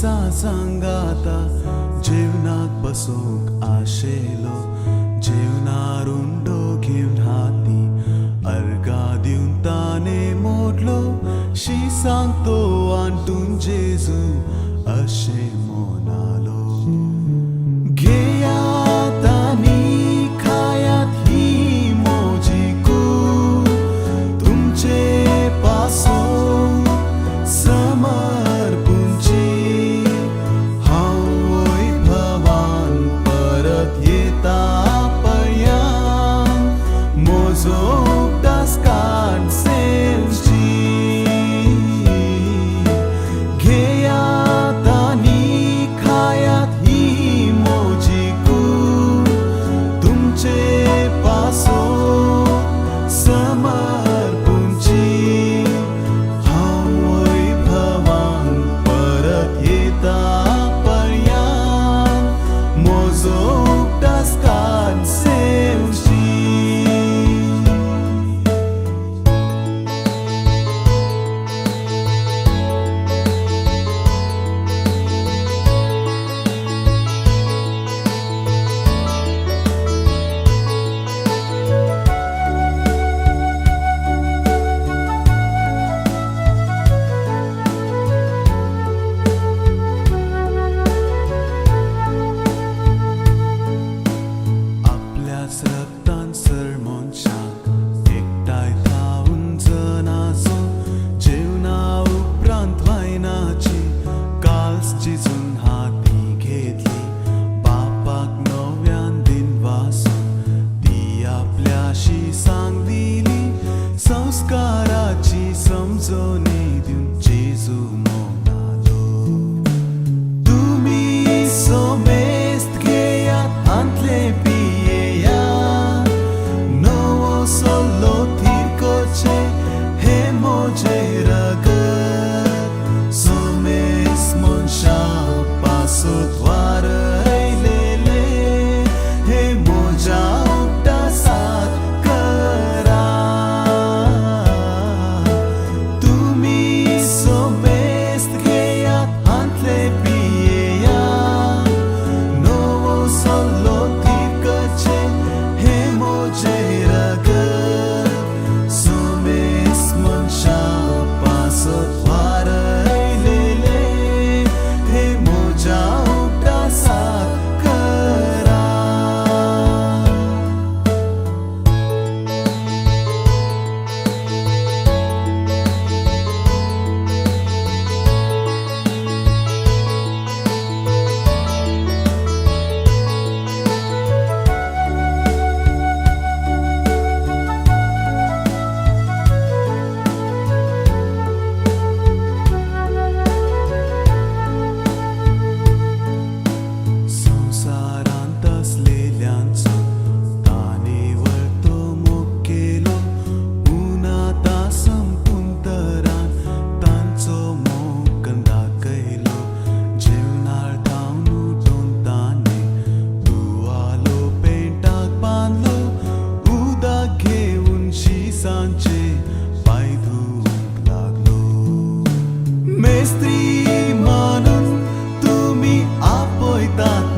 सांगाता जेवणाक बसूंक आशेलो जेवणार उंडो घेवन हाती अर्गा दिवन ताणे मोडलो शी सांगतो आंटून जेजू अशे मोनालो घेयात आनी खायात ही मोजी कूड तुमचे पासून समर्पूंची हांव वैभवान परत येता पर्यंत म्हजो उगडास काड सेवची घेयात आनी खायात ही मोजी कूड तुमचे पासून समर्पूंची हांव वैभवान परत येता पर्यंत म्हजो उगडास काड सेवची आपल्याच रक्तान सरमोनशाक एकठांय थावून जनाचो जेवणा उपरांत वायनाची काल्स चिजून हाती घेतली बापाक नव्यान दिन वासून ती आपल्याशी सांग दिली संस्काराची समजोनी दिवन जेजू मोनालो तुमी सोमेस्त घेयात आंतले पियेयात नवो सोलो तिरकोचे हे मोजे रगत सोमेस्त मनशा पासत वारयलेले हे मोजा उगडासात करा तुमी सोमेस्त घेयात आंतले पियेयात नवो सोलो तिरकोचे हे मोजे रगत सोमेस्त मनशा पासत वारयलेले हे मोजा उगडासात करा संसारांत असलेल्यांचो ताणे वळतो मोग केलो उनाता संपून तरान तांचो मोग दाखयलो जेवणार थावन उठोवन ताणे तुवालो पेंटाक बांदलो उदक घेवन शिसांचे पाय धुवूंक लागलो मेस्त्री मानून तुमी आपयतात